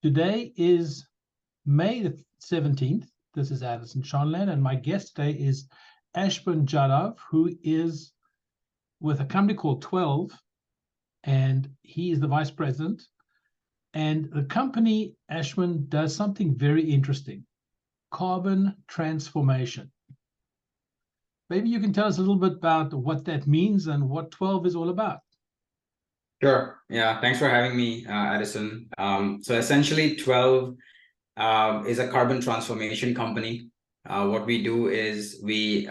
Today is May the 17th. This is Addison Shonland, and my guest today is Ashburn Jadhav, who is with a company called 12, and he is the vice president. And the company, Ashburn, does something very interesting: carbon transformation. Maybe you can tell us a little bit about what that means and what 12 is all about. Sure. Yeah. Thanks for having me, Addison. So essentially, 12 is a carbon transformation company. What we do is we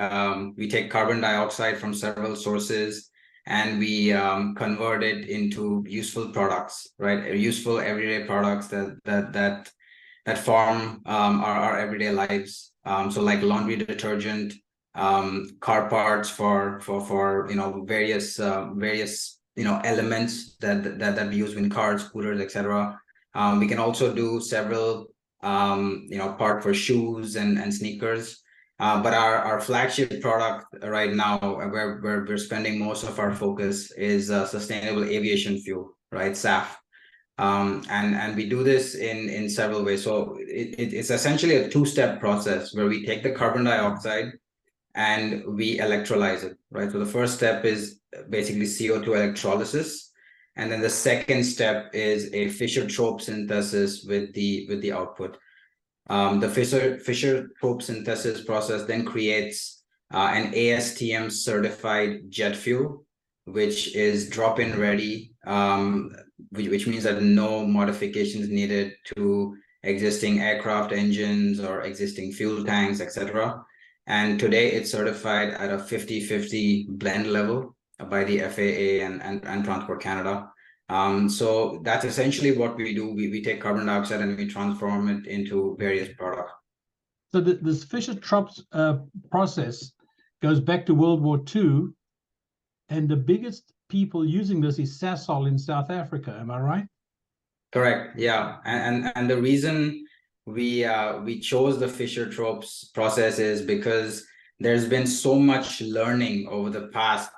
take carbon dioxide from several sources and we convert it into useful products, right? Useful everyday products that form our everyday lives. So like laundry detergent, car parts for various elements that we use in cars, scooters, etc. We can also do several part for shoes and sneakers. But our flagship product right now, where we're spending most of our focus, is sustainable aviation fuel, right? SAF. And we do this in several ways. So it's essentially a two-step process where we take the carbon dioxide and we electrolyze it, right? So the first step is basically CO2 electrolysis. And then the second step is a Fischer-Tropsch synthesis with the output. The Fischer-Tropsch synthesis process then creates an ASTM certified jet fuel, which is drop-in ready, which means that no modifications needed to existing aircraft engines or existing fuel tanks, etc. And today it's certified at a 50-50 blend level by the FAA and Transport Canada. So that's essentially what we do. We take carbon dioxide and we transform it into various products. So this Fischer-Tropsch process goes back to World War II, and the biggest people using this is Sasol in South Africa. Am I right? Correct. Yeah, and the reason we chose the Fischer-Tropsch process is because there's been so much learning over the past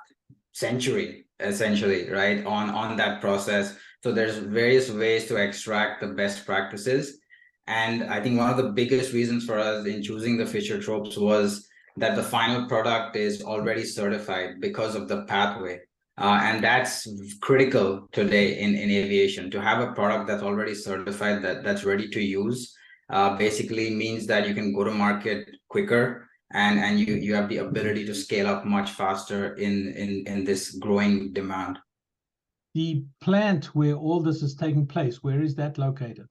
century, essentially, right, on that process. So there's various ways to extract the best practices. And I think one of the biggest reasons for us in choosing the Fischer-Tropsch was that the final product is already certified because of the pathway. And that's critical today in aviation. To have a product that's already certified, that's ready to use, basically means that you can go to market quicker, and you have the ability to scale up much faster in this growing demand. The plant where all this is taking place, where is that located?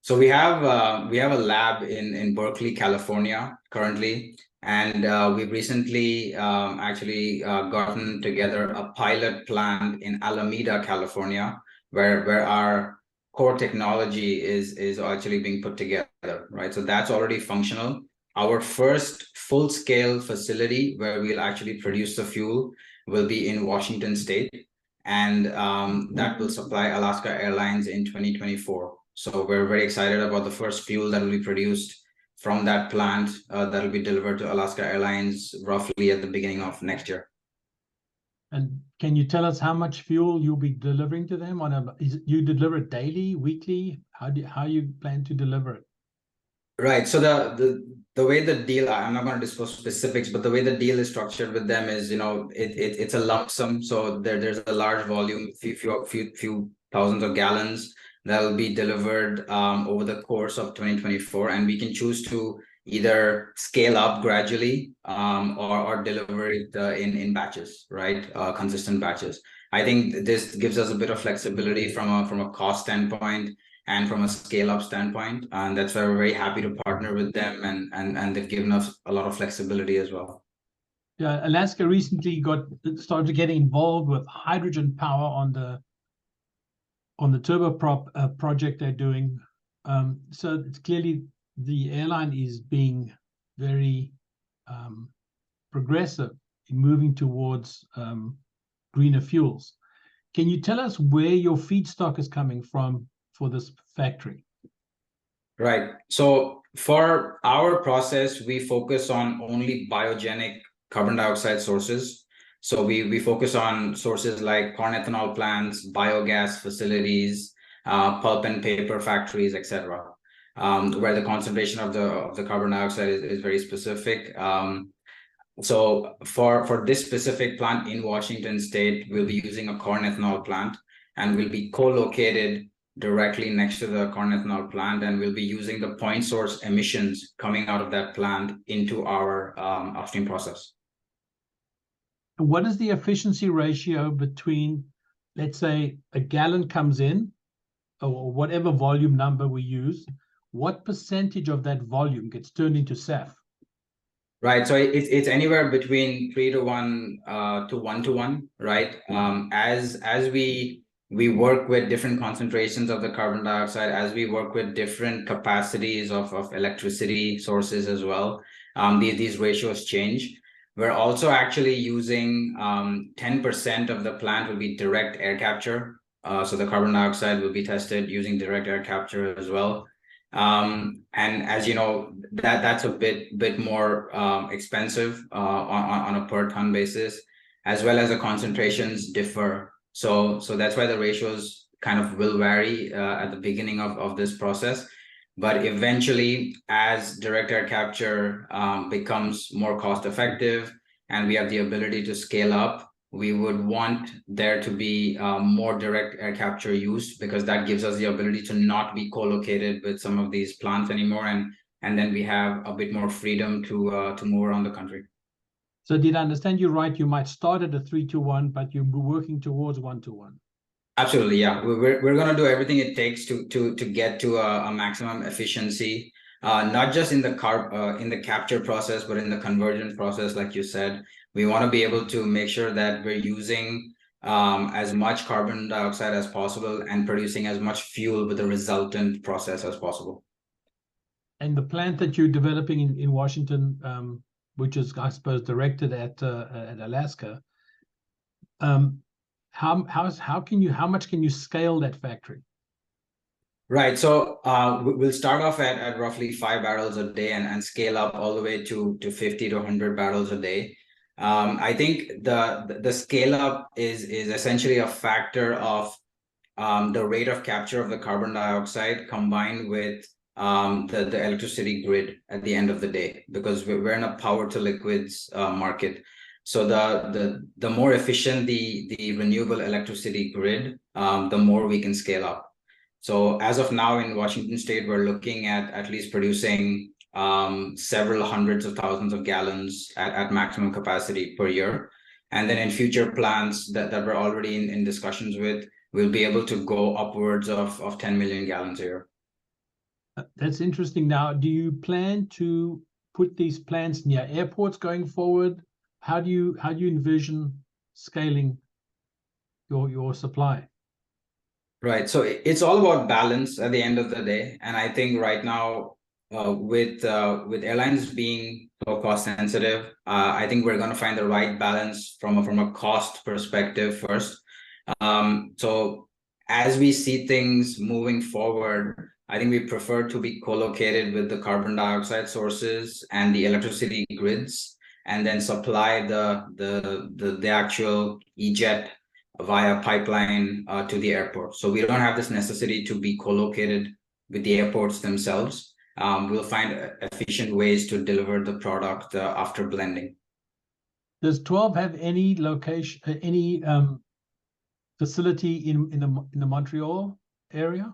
So we have a lab in Berkeley, California currently, and we've recently actually gotten together a pilot plant in Alameda, California, where our core technology is actually being put together, right? So that's already functional. Our first full-scale facility where we'll actually produce the fuel will be in Washington State, and that will supply Alaska Airlines in 2024. So we're very excited about the first fuel that will be produced from that plant that will be delivered to Alaska Airlines roughly at the beginning of next year. And can you tell us how much fuel you'll be delivering to them you deliver it daily, weekly? How you plan to deliver it? Right. So the way the deal, I'm not going to disclose specifics, but the way the deal is structured with them is, it's a lump sum. So there's a large volume, few thousands of gallons that will be delivered over the course of 2024, and we can choose to either scale up gradually or deliver it in batches, right? Consistent batches. I think this gives us a bit of flexibility from a cost standpoint and from a scale-up standpoint, and that's why we're very happy to partner with them, and they've given us a lot of flexibility as well. Yeah, Alaska recently started getting involved with hydrogen power on the turboprop project they're doing. So it's clearly the airline is being very progressive in moving towards greener fuels. Can you tell us where your feedstock is coming from for this factory? Right. So for our process, we focus on only biogenic carbon dioxide sources. So we focus on sources like corn ethanol plants, biogas facilities, pulp and paper factories, etc., where the concentration of the carbon dioxide is very specific. So for this specific plant in Washington State, we'll be using a corn ethanol plant, and we'll be co-located directly next to the corn ethanol plant, and we'll be using the point source emissions coming out of that plant into our upstream process. What is the efficiency ratio between, let's say, a gallon comes in, or whatever volume number we use, what percentage of that volume gets turned into SAF? Right. So it's anywhere between 3 to 1 to 1 to 1, right? As we work with different concentrations of the carbon dioxide, as we work with different capacities of electricity sources as well, these ratios change. We're also actually using 10% of the plant will be direct air capture. So the carbon dioxide will be tested using direct air capture as well. And as you know, that's a bit more expensive on a per ton basis, as well as the concentrations differ. So that's why the ratios kind of will vary at the beginning of this process. But eventually, as direct air capture becomes more cost effective and we have the ability to scale up, we would want there to be more direct air capture use, because that gives us the ability to not be co-located with some of these plants anymore, and then we have a bit more freedom to move around the country. So did I understand you right? You might start at a 3 to 1, but you'll be working towards 1 to 1. Absolutely, yeah. We're going to do everything it takes to get to a maximum efficiency, not just in the capture process, but in the conversion process, like you said. We want to be able to make sure that we're using as much carbon dioxide as possible and producing as much fuel with the resultant process as possible. And the plant that you're developing in Washington, which is, I suppose, directed at Alaska, how much can you scale that factory? Right. So we'll start off at roughly 5 barrels a day and scale up all the way to 50 to 100 barrels a day. I think the scale up is essentially a factor of the rate of capture of the carbon dioxide combined with the electricity grid at the end of the day, because we're in a power to liquids market. So the more efficient the renewable electricity grid, the more we can scale up. So as of now in Washington State, we're looking at least producing several hundreds of thousands of gallons at maximum capacity per year. And then in future plants that we're already in discussions with, we'll be able to go upwards of 10 million gallons a year. That's interesting. Now, do you plan to put these plants near airports going forward? How do you envision scaling your supply? Right. So it's all about balance at the end of the day. And I think right now, with airlines being so cost sensitive, I think we're going to find the right balance from a cost perspective first. So as we see things moving forward, I think we prefer to be co-located with the carbon dioxide sources and the electricity grids, and then supply the actual E-jet via pipeline to the airport. So we don't have this necessity to be co-located with the airports themselves. We'll find efficient ways to deliver the product after blending. Does 12 have any location, any facility in the Montreal area?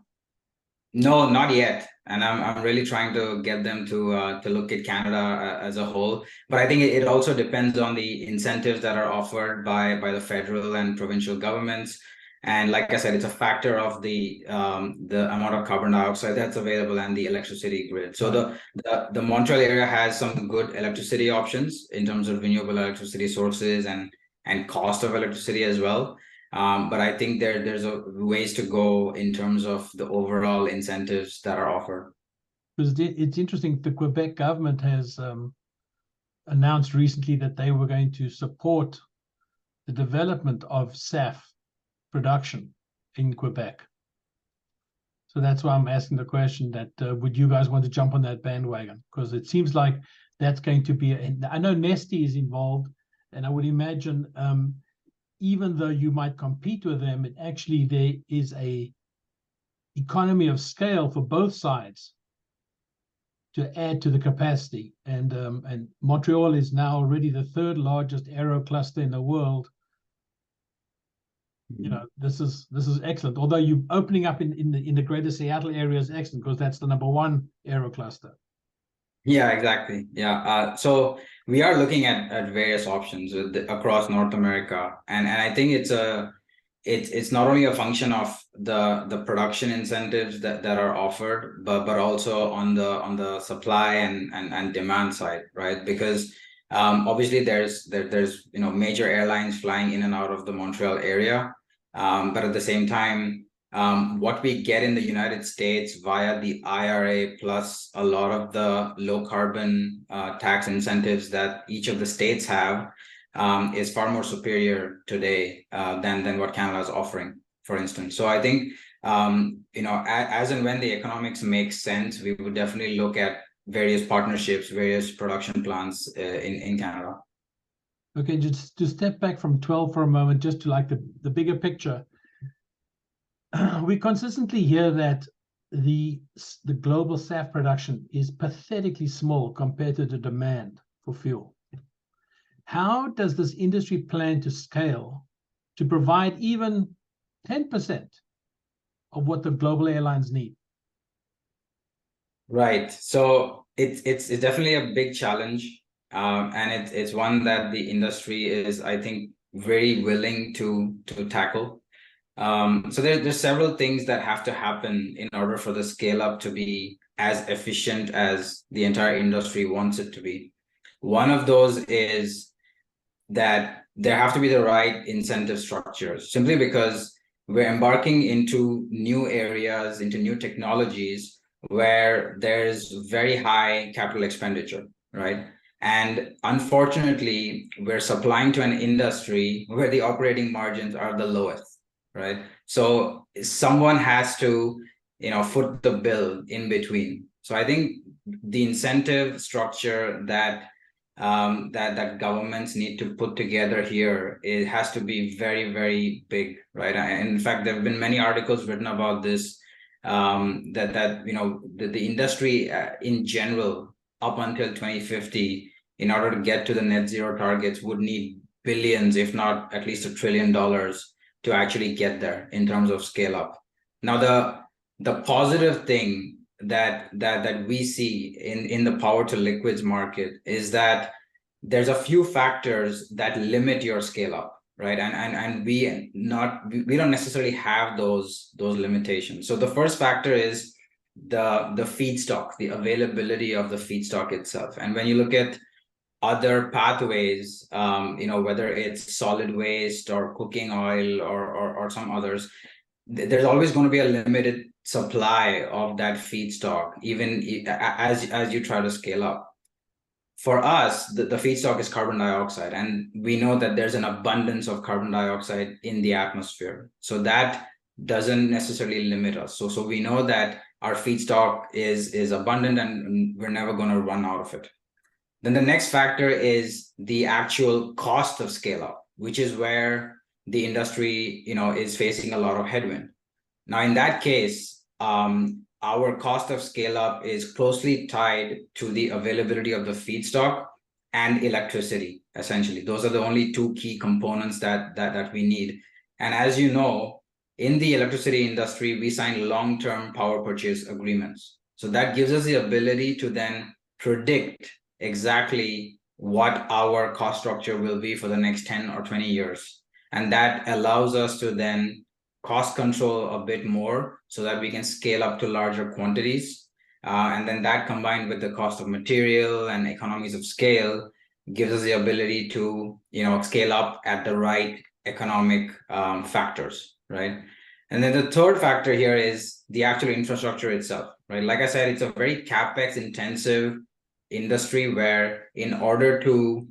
No, not yet. And I'm really trying to get them to look at Canada as a whole. But I think it also depends on the incentives that are offered by the federal and provincial governments. And like I said, it's a factor of the amount of carbon dioxide that's available and the electricity grid. So the Montreal area has some good electricity options in terms of renewable electricity sources and cost of electricity as well. But I think there's ways to go in terms of the overall incentives that are offered. Because it's interesting, the Quebec government has announced recently that they were going to support the development of SAF production in Quebec. So that's why I'm asking the question that would you guys want to jump on that bandwagon? Because it seems like that's going to be, I know Neste is involved, and I would imagine even though you might compete with them, actually there is a economy of scale for both sides to add to the capacity. And Montreal is now already the third largest aero cluster in the world. You know, this is excellent. Although you opening up in the greater Seattle area is excellent because that's the #1 aero cluster. Yeah, exactly. Yeah. So we are looking at various options across North America, and I think it's not only a function of the production incentives that are offered, but also on the supply and demand side, right? Because obviously there's major airlines flying in and out of the Montreal area, but at the same time, what we get in the United States via the IRA plus a lot of the low carbon tax incentives that each of the states have is far more superior today than what Canada is offering, for instance. So I think as and when the economics make sense, we would definitely look at various partnerships, various production plants in Canada. Okay, just to step back from 12 for a moment, just to like the bigger picture. We consistently hear that the global SAF production is pathetically small compared to the demand for fuel. How does this industry plan to scale to provide even 10% of what the global airlines need? Right. So it's definitely a big challenge, and it's one that the industry is, I think, very willing to tackle. So there's several things that have to happen in order for the scale up to be as efficient as the entire industry wants it to be. One of those is that there have to be the right incentive structures, simply because we're embarking into new areas, into new technologies where there's very high capital expenditure, right? And unfortunately, we're supplying to an industry where the operating margins are the lowest, right? So someone has to, foot the bill in between. So I think the incentive structure that governments need to put together here, it has to be very, very big, right? And in fact, there have been many articles written about this, the industry in general, up until 2050, in order to get to the net zero targets, would need billions, if not at least $1 trillion, to actually get there in terms of scale up. Now, the positive thing that we see in the power to liquids market is that there's a few factors that limit your scale up, right? And we don't necessarily have those limitations. So the first factor is the feedstock, the availability of the feedstock itself. And when you look at other pathways, whether it's solid waste or cooking oil or some others, there's always going to be a limited supply of that feedstock, even as you try to scale up. For us, the feedstock is carbon dioxide, and we know that there's an abundance of carbon dioxide in the atmosphere. So that doesn't necessarily limit us. So we know that our feedstock is abundant and we're never going to run out of it. Then the next factor is the actual cost of scale up, which is where the industry, is facing a lot of headwind. Now, in that case, our cost of scale up is closely tied to the availability of the feedstock and electricity. Essentially, those are the only two key components that we need. And as you know, in the electricity industry, we sign long-term power purchase agreements. So that gives us the ability to then predict exactly what our cost structure will be for the next 10 or 20 years. And that allows us to then cost control a bit more so that we can scale up to larger quantities. And then that, combined with the cost of material and economies of scale, gives us the ability to, scale up at the right economic factors, right? And then the third factor here is the actual infrastructure itself, right? Like I said, it's a very CapEx intensive industry where, in order to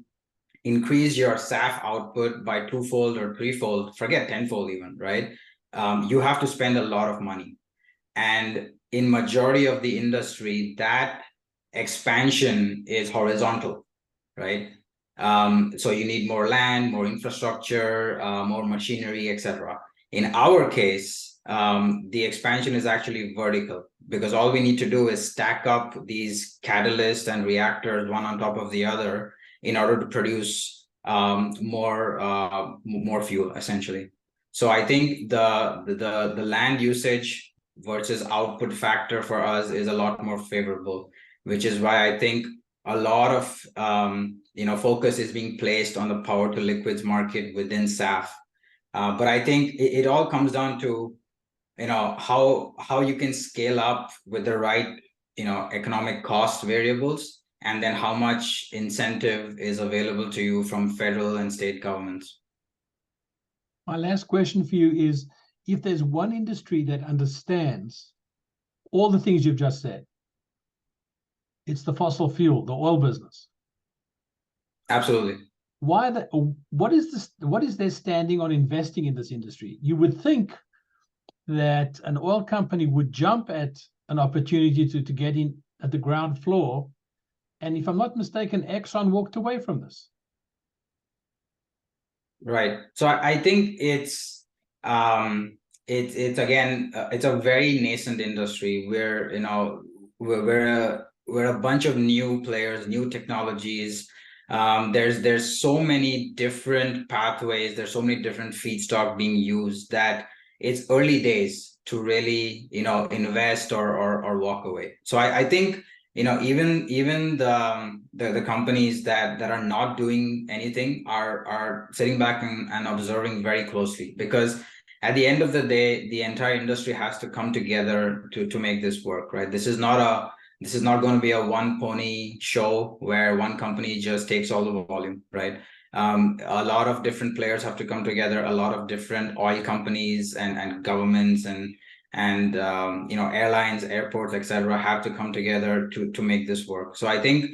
increase your SAF output by twofold or threefold, forget tenfold even, right? You have to spend a lot of money. And in majority of the industry, that expansion is horizontal, right? So you need more land, more infrastructure, more machinery, etc. In our case, the expansion is actually vertical, because all we need to do is stack up these catalysts and reactors one on top of the other in order to produce more fuel, essentially. So I think the land usage versus output factor for us is a lot more favorable, which is why I think a lot of focus is being placed on the power to liquids market within SAF. But I think it all comes down to how you can scale up with the right economic cost variables, and then how much incentive is available to you from federal and state governments. My last question for you is, if there's one industry that understands all the things you've just said, it's the fossil fuel, the oil business. Absolutely. What is their standing on investing in this industry? You would think that an oil company would jump at an opportunity to get in at the ground floor. And if I'm not mistaken, Exxon walked away from this. Right. So I think it's again it's a very nascent industry where we're a bunch of new players, new technologies. There's so many different pathways, there's so many different feedstock being used that it's early days to really invest or walk away. So I think even the companies that are not doing anything are sitting back and observing very closely, because at the end of the day, the entire industry has to come together to make this work, right? This is not going to be a one pony show where one company just takes all the volume, right? A lot of different players have to come together. A lot of different oil companies and governments and airlines, airports, etc., have to come together to make this work. So I think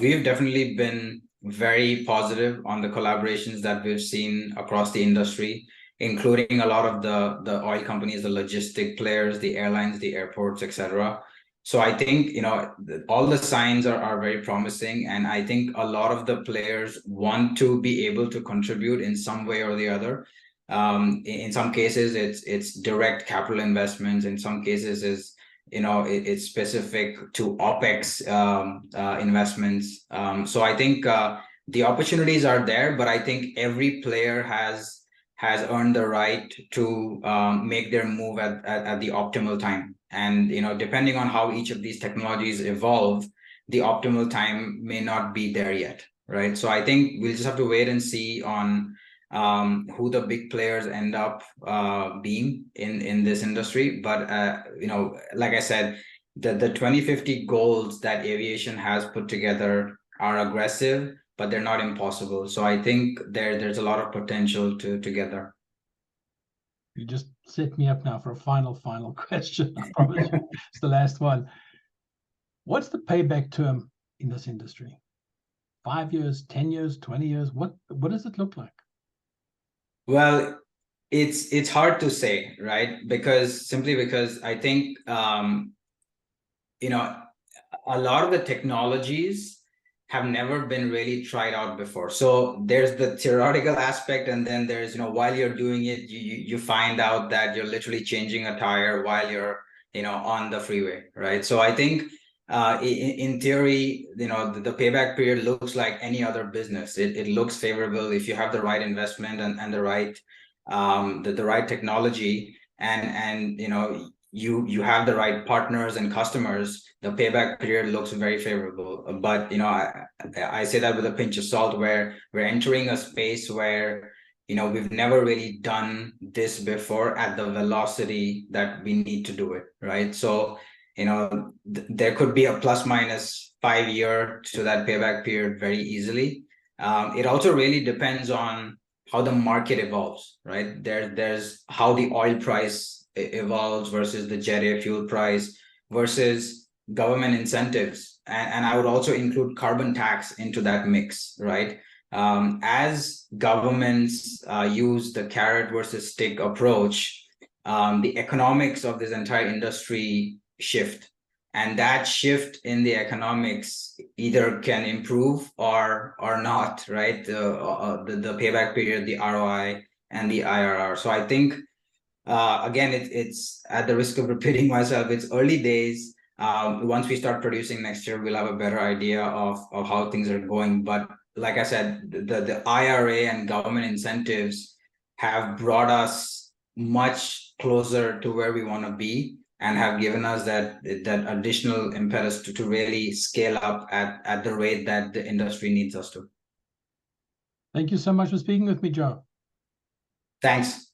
we've definitely been very positive on the collaborations that we've seen across the industry, including a lot of the oil companies, the logistic players, the airlines, the airports, etc. So I think all the signs are very promising, and I think a lot of the players want to be able to contribute in some way or the other. In some cases, it's direct capital investments. In some cases, it's specific to OpEx investments. So I think the opportunities are there, but I think every player has earned the right to make their move at the optimal time. And depending on how each of these technologies evolve, the optimal time may not be there yet, right? So I think we'll just have to wait and see on who the big players end up being in this industry. But like I said, the 2050 goals that aviation has put together are aggressive, but they're not impossible. So I think there's a lot of potential to get there. You just set me up now for a final question. I promise you, it's the last one. What's the payback term in this industry? 5 years, 10 years, 20 years? What does it look like? Well, it's hard to say, right? Because I think a lot of the technologies have never been really tried out before. So there's the theoretical aspect, and then there's while you're doing it, you find out that you're literally changing a tire while you're on the freeway, right? So I think in theory, the payback period looks like any other business. It looks favorable if you have the right investment and the right technology, and you have the right partners and customers. The payback period looks very favorable. But I say that with a pinch of salt, where we're entering a space where we've never really done this before at the velocity that we need to do it, right? So there could be a plus minus 5 year to that payback period very easily. It also really depends on how the market evolves, right? There's how the oil price evolves versus the jet air fuel price versus government incentives, and I would also include carbon tax into that mix, right? As governments use the carrot versus stick approach, the economics of this entire industry shift, and that shift in the economics either can improve or not, right? The payback period, the ROI, and the IRR. So I think Again, it's at the risk of repeating myself, it's early days. Once we start producing next year, we'll have a better idea of how things are going. But like I said, the IRA and government incentives have brought us much closer to where we want to be, and have given us that additional impetus to really scale up at the rate that the industry needs us to. Thank you so much for speaking with me, Joe. Thanks.